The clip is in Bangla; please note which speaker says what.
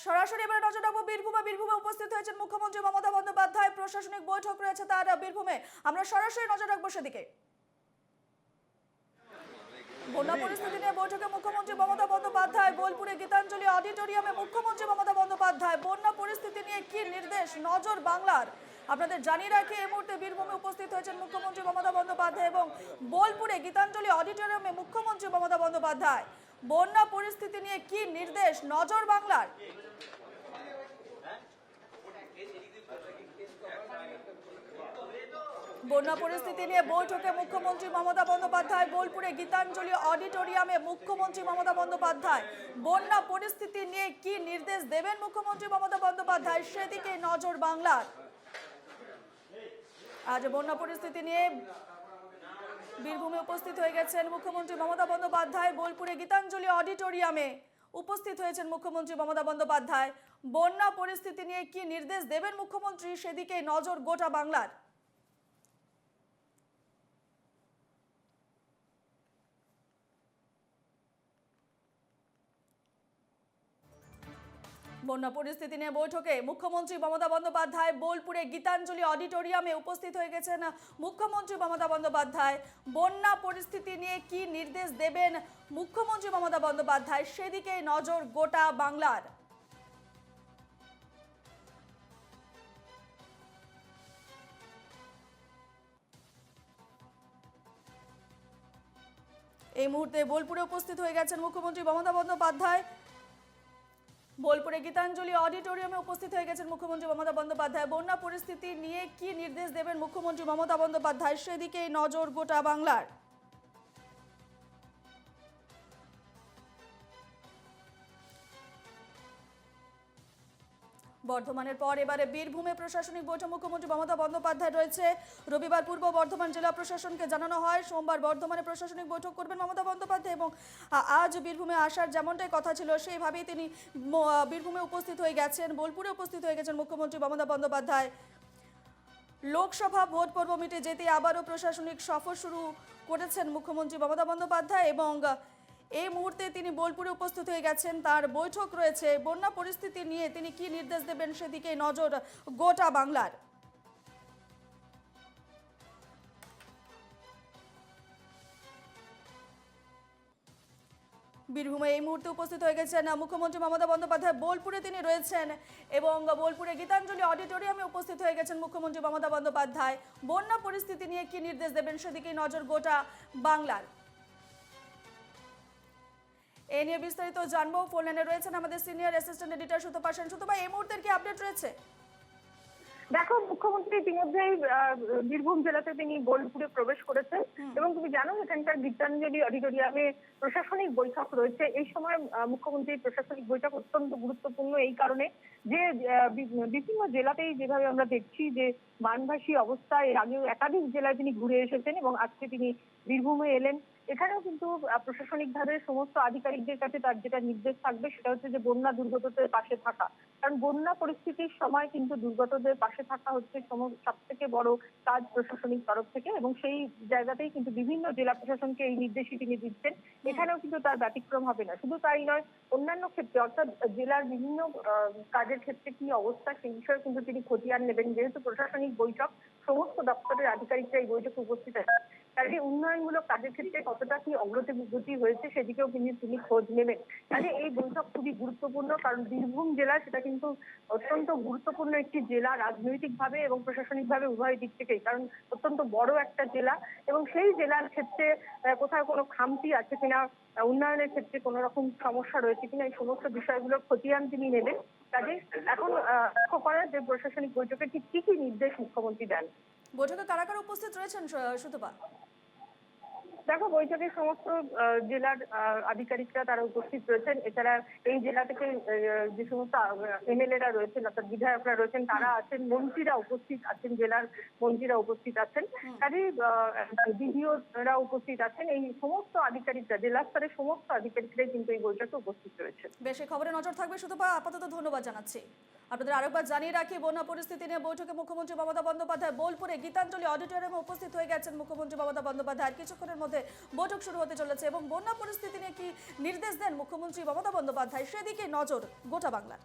Speaker 1: সরাসরি এবার নজর রাখবো বীরভূমে উপস্থিত হয়েছেন মুখ্যমন্ত্রী মমতা বন্দ্যোপাধ্যায়। প্রশাসনিক বৈঠক রয়েছে তার বীরভূমে, আমরা সরাসরি নজর রাখবো সেদিকে। বন্যা পরিস্থিতি নিয়ে বৈঠকে মুখ্যমন্ত্রী মমতা বন্দ্যোপাধ্যায়। বোলপুরে গীতাঞ্জলি অডিটোরিয়ামে মুখ্যমন্ত্রী মমতা বন্দ্যোপাধ্যায়। বন্যা পরিস্থিতি নিয়ে কি নির্দেশ, নজর বাংলার। আপনাদের জানিয়ে রাখি, এই মুহূর্তে বীরভূমে উপস্থিত হয়েছেন মুখ্যমন্ত্রী মমতা বন্দ্যোপাধ্যায় এবং বোলপুরে গীতাঞ্জলি অডিটোরিয়ামে মুখ্যমন্ত্রী মমতা বন্দ্যোপাধ্যায়। বন্যা পরিস্থিতি নিয়ে কি নির্দেশ, নজর বাংলার। বন্যা পরিস্থিতি নিয়ে বৈঠকে মুখ্যমন্ত্রী মমতা বন্দ্যোপাধ্যায়। বোলপুরে গীতাঞ্জলি অডিটোরিয়ামে মুখ্যমন্ত্রী মমতা বন্দ্যোপাধ্যায়। বন্যা পরিস্থিতি নিয়ে কি নির্দেশ দেবেন মুখ্যমন্ত্রী মমতা বন্দ্যোপাধ্যায়, সেদিকে নজর বাংলার। আজ বন্যা পরিস্থিতি নিয়ে বীরভূমে উপস্থিত হয়ে গেছেন মুখ্যমন্ত্রী মমতা বন্দ্যোপাধ্যায়। বোলপুরে গীতাঞ্জলি অডিটোরিয়ামে উপস্থিত হয়েছেন মুখ্যমন্ত্রী মমতা বন্দ্যোপাধ্যায়। বন্যা পরিস্থিতি নিয়ে কি নির্দেশ দেবেন মুখ্যমন্ত্রী, সেদিকে নজর গোটা বাংলার। বন্যা পরিস্থিতি নিয়ে বৈঠকে মুখ্যমন্ত্রী মমতা বন্দ্যোপাধ্যায়। বোলপুরে গীতাঞ্জলি অডিটোরিয়ামে উপস্থিত হয়ে গেছেন মুখ্যমন্ত্রী মমতা বন্দ্যোপাধ্যায়। বন্যা পরিস্থিতি নিয়ে কি নির্দেশ দেবেন মুখ্যমন্ত্রী মমতা বন্দ্যোপাধ্যায়, সেদিকে নজর গোটা বাংলার। এই মুহূর্তে বোলপুরে উপস্থিত হয়ে গেছেন মুখ্যমন্ত্রী মমতা বন্দ্যোপাধ্যায়। বোলপুরে গীতাঞ্জলি অডিটোরিয়ামে উপস্থিত হয়ে গেছেন মুখ্যমন্ত্রী মমতা বন্দ্যোপাধ্যায়। বন্যা পরিস্থিতি নিয়ে কি নির্দেশ দেবেন মুখ্যমন্ত্রী মমতা বন্দ্যোপাধ্যায়, সেদিকে নজর গোটা বাংলার। বর্ধমানের পর এবারে বীরভূমে প্রশাসনিক বৈঠক মুখ্যমন্ত্রী মমতা বন্দ্যোপাধ্যায় রয়েছে। রবিবার পূর্ব বর্ধমান জেলা প্রশাসনকে জানানো হয়, সোমবার বর্ধমানে প্রশাসনিক বৈঠক করবেন মমতা বন্দ্যোপাধ্যায় এবং আজ বীরভূমে আসার যেমনটাই কথা ছিল সেইভাবেই তিনি বীরভূমে উপস্থিত হয়ে গেছেন। বোলপুরে উপস্থিত হয়ে গেছেন মুখ্যমন্ত্রী মমতা বন্দ্যোপাধ্যায়। লোকসভা ভোট পর্ব মিটে যেতে আবারও প্রশাসনিক সফর শুরু করেছেন মুখ্যমন্ত্রী মমতা বন্দ্যোপাধ্যায় এবং এই মুহূর্তে তিনি বোলপুরে উপস্থিত হয়ে গেছেন। তার বৈঠক রয়েছে। বন্যা পরিস্থিতি নিয়ে তিনি কি নির্দেশ দেবেন, সেদিকে নজর গোটা বাংলার। বীরভূমে এই মুহূর্তে উপস্থিত হয়ে গেছেন মুখ্যমন্ত্রী মমতা বন্দ্যোপাধ্যায়। বোলপুরে তিনি রয়েছেন এবং বোলপুরে গীতাঞ্জলি অডিটোরিয়ামে উপস্থিত হয়ে গেছেন মুখ্যমন্ত্রী মমতা বন্দ্যোপাধ্যায়। বন্যা পরিস্থিতি নিয়ে কি নির্দেশ দেবেন, সেদিকে নজর গোটা বাংলার। এ নিয়ে বিস্তারিত জানবো। ফোন লাইনে রয়েছেন আমাদের senior assistant editor Sutapa Sen. Sutapa, এই মুহূর্তের কি আপডেট রয়েছে?
Speaker 2: দেখো, মুখ্যমন্ত্রী ইতিমধ্যেই বীরভূম জেলাতে তিনি বোলপুরে প্রবেশ করেছেন এবং তুমি জানো এখানকার গীতাঞ্জলি অডিটোরিয়ামে প্রশাসনিক বৈঠক রয়েছে। এই সময় মুখ্যমন্ত্রীর প্রশাসনিক বৈঠক অত্যন্ত গুরুত্বপূর্ণ এই কারণে যে বিভিন্ন জেলাতেই যেভাবে আমরা দেখছি যে বানভাসী অবস্থা, এর আগেও একাধিক জেলায় তিনি ঘুরে এসেছেন এবং আজকে তিনি বীরভূমে এলেন। এখানেও কিন্তু প্রশাসনিকভাবে সমস্ত আধিকারিকদের কাছে তার যেটা নির্দেশ থাকবে সেটা হচ্ছে যে বন্যা দুর্গতদের পাশে থাকা। কারণ বন্যা পরিস্থিতির সময় কিন্তু দুর্গতদের পাশে থাকা হচ্ছে সব থেকে বড় কাজ প্রশাসনিক তরফ থেকে এবং সেই জায়গাতেই কিন্তু বিভিন্ন জেলা প্রশাসনকে এই নির্দেশই তিনি দিচ্ছেন। এখানেও কিন্তু তার ব্যতিক্রম হবে না। শুধু তাই নয়, অন্যান্য ক্ষেত্রে অর্থাৎ জেলার বিভিন্ন কাজের ক্ষেত্রে কি অবস্থা সেই বিষয়ে কিন্তু তিনি খতিয়ান নেবেন। যেহেতু প্রশাসনিক বৈঠক, সমস্ত দপ্তরের আধিকারিকরা এই বৈঠকে উপস্থিত আছেন, কাজে উন্নয়নমূলক কাজের ক্ষেত্রে কতটা কি অগ্রগতি হয়েছে সেদিকেও তিনি খোঁজ নেবেন। কাজে এই বৈঠক খুবই গুরুত্বপূর্ণ, কারণ বীরভূম জেলা সেটা কিন্তু অত্যন্ত গুরুত্বপূর্ণ একটি জেলা রাজনৈতিকভাবে এবং প্রশাসনিকভাবে উভয় দিক থেকেই, কারণ অত্যন্ত বড় একটা জেলা এবং সেই জেলার ক্ষেত্রে কোথাও কোনো খামতি আছে কিনা, উন্নয়নের ক্ষেত্রে কোনো রকম সমস্যা রয়েছে কিনা, এই সমস্ত বিষয়গুলোর খতিয়ান তিনি নেবেন। কাজে এখন লক্ষ্য করার যে প্রশাসনিক বৈঠকে ঠিক কি কি নির্দেশ মুখ্যমন্ত্রী দেন।
Speaker 1: বৈঠকে কারা কারা উপস্থিত রয়েছেন সুতপা?
Speaker 2: দেখো, বৈঠকে সমস্ত জেলার আধিকারিকরা তারা উপস্থিত রয়েছেন। এছাড়া এই জেলা থেকে যে সমস্ত এমএলএরা রয়েছেন অর্থাৎ বিধায়করা রয়েছেন তারা আছেন, মন্ত্রীরা উপস্থিত আছেন, জেলার মন্ত্রীরা উপস্থিত আছেন, কাজেই বিডিওরা উপস্থিত আছেন। এই সমস্ত আধিকারিকরা, জেলা স্তরের সমস্ত আধিকারিকরাই কিন্তু এই বৈঠকে উপস্থিত রয়েছে।
Speaker 1: বেশ, খবরে নজর থাকবে সুতপা। আপাতত ধন্যবাদ জানাচ্ছি। আপনাদের আরেকবার জানিয়ে রাখি, বন্যা পরিস্থিতি নিয়ে বৈঠকে মুখ্যমন্ত্রী মমতা বন্দ্যোপাধ্যায় বোলপুরে গীতাঞ্জলি অডিটোরিয়ামে উপস্থিত হয়ে গেছেন মুখ্যমন্ত্রী মমতা বন্দ্যোপাধ্যায়। কিছুক্ষণের মধ্যে বৈঠক শুরু হতে চলেছে এবং বন্যা পরিস্থিতি নিয়ে কি নির্দেশ দেন মুখ্যমন্ত্রী মমতা বন্দ্যোপাধ্যায়, সেদিকে নজর গোটা বাংলার।